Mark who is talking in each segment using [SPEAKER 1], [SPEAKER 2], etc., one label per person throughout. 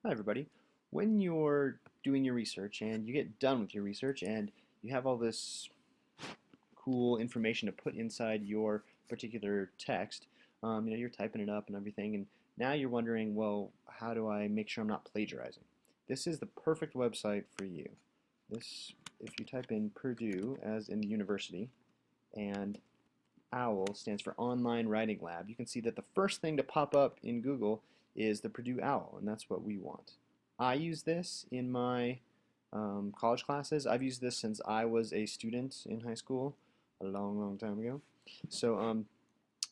[SPEAKER 1] Hi everybody. When you're doing your research and you get done with your research and you have all this cool information to put inside your particular text, you're typing it up and everything, and now you're wondering, well, how do I make sure I'm not plagiarizing? This is the perfect website for you. If you type in Purdue as in the university, and OWL stands for Online Writing Lab, you can see that the first thing to pop up in Google is the Purdue OWL, and that's what we want. I use this in my college classes. I've used this since I was a student in high school a long, long time ago. So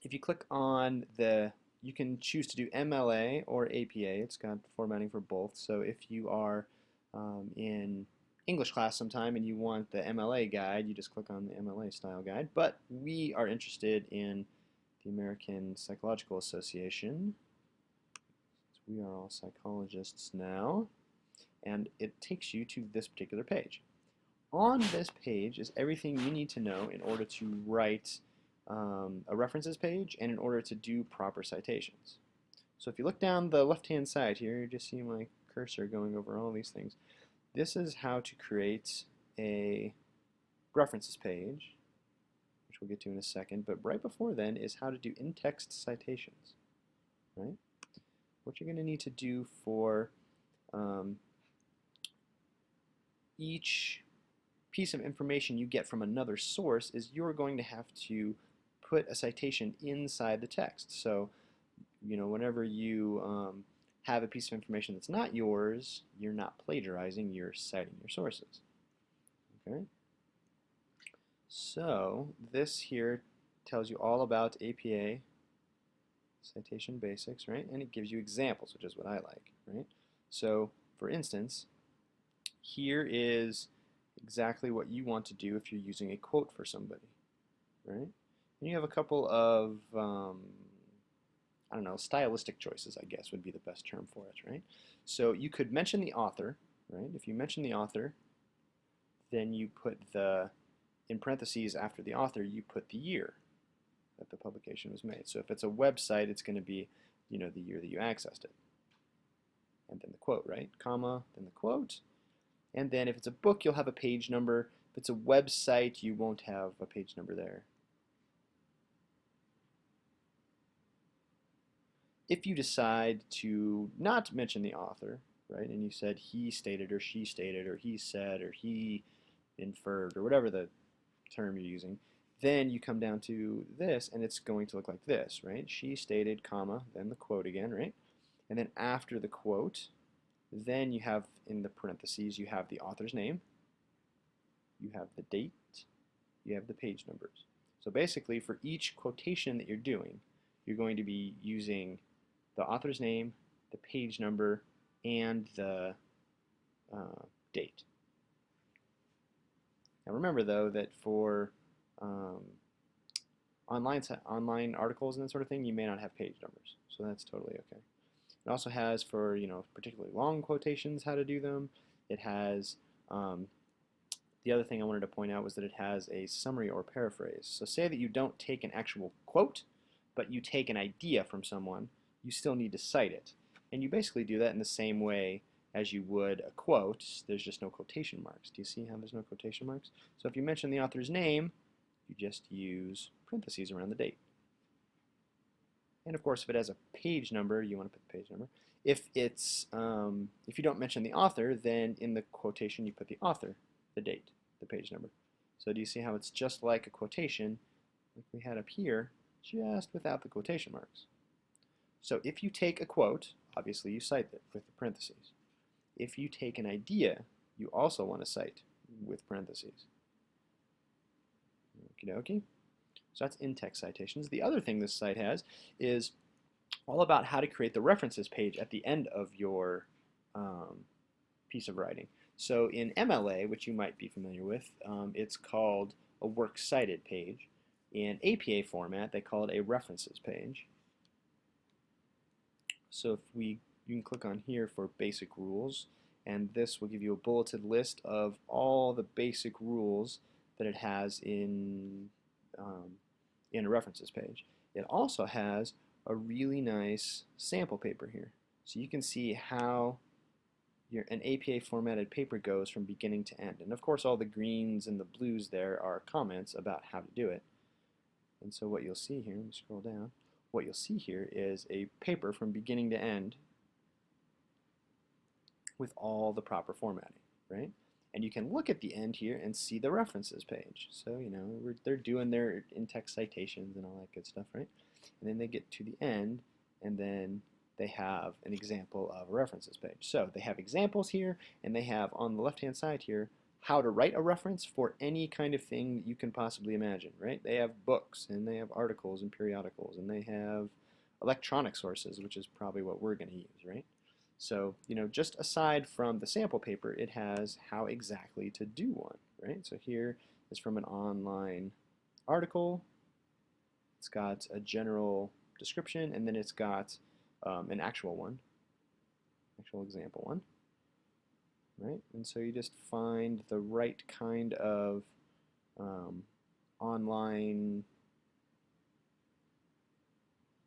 [SPEAKER 1] if you click on you can choose to do MLA or APA. It's got formatting for both. So if you are in English class sometime and you want the MLA guide, you just click on the MLA style guide. But we are interested in the American Psychological Association. We are all psychologists now, and it takes you to this particular page. On this page is everything you need to know in order to write a references page and in order to do proper citations. So if you look down the left-hand side here, you just see my cursor going over all these things. This is how to create a references page, which we'll get to in a second, but right before then is how to do in-text citations, right? What you're going to need to do for each piece of information you get from another source is you're going to have to put a citation inside the text. So, whenever you have a piece of information that's not yours, you're not plagiarizing, you're citing your sources. Okay? So, this here tells you all about APA citation basics, right? And it gives you examples, which is what I like, right? So, for instance, here is exactly what you want to do if you're using a quote for somebody, right? And you have a couple of, I don't know, stylistic choices, I guess would be the best term for it, right? So you could mention the author, right? If you mention the author, then you put in parentheses after the author, you put the year that the publication was made. So if it's a website, it's going to be, the year that you accessed it. And then the quote, right? Comma, then the quote. And then if it's a book, you'll have a page number. If it's a website, you won't have a page number there. If you decide to not mention the author, right, and you said he stated or she stated or he said or he inferred or whatever the term you're using, then you come down to this and it's going to look like this, right? She stated, comma, then the quote again, right? And then after the quote, then you have in the parentheses, you have the author's name, you have the date, you have the page numbers. So basically for each quotation that you're doing, you're going to be using the author's name, the page number, and the date. Now remember though that for online articles and that sort of thing, you may not have page numbers, so that's totally okay. It also has for particularly long quotations how to do them. It has the other thing I wanted to point out was that it has a summary or paraphrase. So say that you don't take an actual quote, but you take an idea from someone, you still need to cite it. And you basically do that in the same way as you would a quote. There's just no quotation marks. Do you see how there's no quotation marks? So if you mention the author's name, you just use parentheses around the date. And of course, if it has a page number, you want to put the page number. If you don't mention the author, then in the quotation you put the author, the date, the page number. So do you see how it's just like a quotation, like we had up here, just without the quotation marks? So if you take a quote, obviously you cite it with the parentheses. If you take an idea, you also want to cite with parentheses. Okie dokie. So that's in-text citations. The other thing this site has is all about how to create the references page at the end of your piece of writing. So in MLA, which you might be familiar with, it's called a works cited page. In APA format, they call it a references page. So you can click on here for basic rules, and this will give you a bulleted list of all the basic rules that it has in a references page. It also has a really nice sample paper here. So you can see how an APA formatted paper goes from beginning to end. And of course all the greens and the blues there are comments about how to do it. And so what you'll see here, let me scroll down, what you'll see here is a paper from beginning to end with all the proper formatting, right? And you can look at the end here and see the references page. So, they're doing their in-text citations and all that good stuff, right? And then they get to the end, and then they have an example of a references page. So they have examples here, and they have on the left-hand side here how to write a reference for any kind of thing that you can possibly imagine, right? They have books, and they have articles and periodicals, and they have electronic sources, which is probably what we're going to use, right? So, just aside from the sample paper, it has how exactly to do one, right? So here is from an online article. It's got a general description, and then it's got an actual one, actual example one, right? And so you just find the right kind of online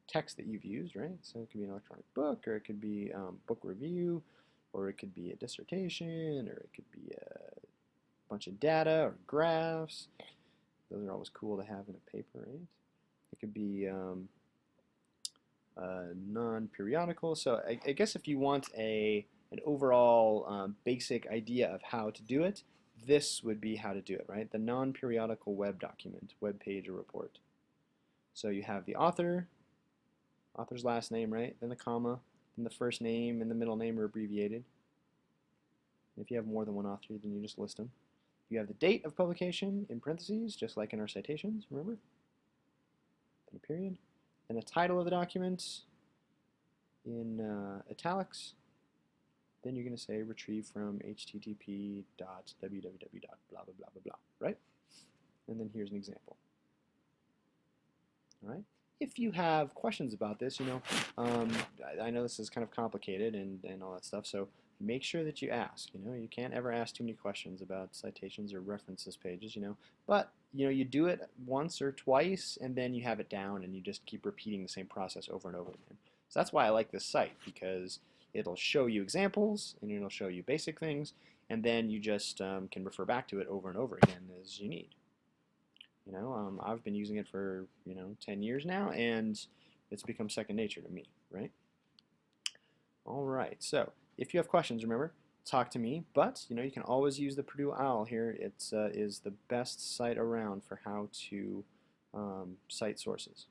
[SPEAKER 1] text that you've used, right? So it could be an electronic book, or it could be book review, or it could be a dissertation, or it could be a bunch of data or graphs. Those are always cool to have in a paper, right? It could be non-periodical. So I guess if you want an overall basic idea of how to do it, this would be how to do it, right? The non-periodical web document, web page or report. So you have the author's last name, right? Then the comma, then the first name and the middle name are abbreviated. And if you have more than one author, then you just list them. You have the date of publication in parentheses, just like in our citations, remember? Then a period. Then a title of the document in italics. Then you're going to say retrieve from http.www. blah, blah, blah, blah, blah, right? And then here's an example. All right. If you have questions about this, I know this is kind of complicated and all that stuff, so make sure that you ask. You can't ever ask too many questions about citations or references pages, but you do it once or twice, and then you have it down, and you just keep repeating the same process over and over again. So that's why I like this site, because it'll show you examples, and it'll show you basic things, and then you just can refer back to it over and over again as you need. I've been using it for 10 years now, and it's become second nature to me, right? All right, so if you have questions, remember, talk to me, but you can always use the Purdue OWL here. It is the best site around for how to cite sources.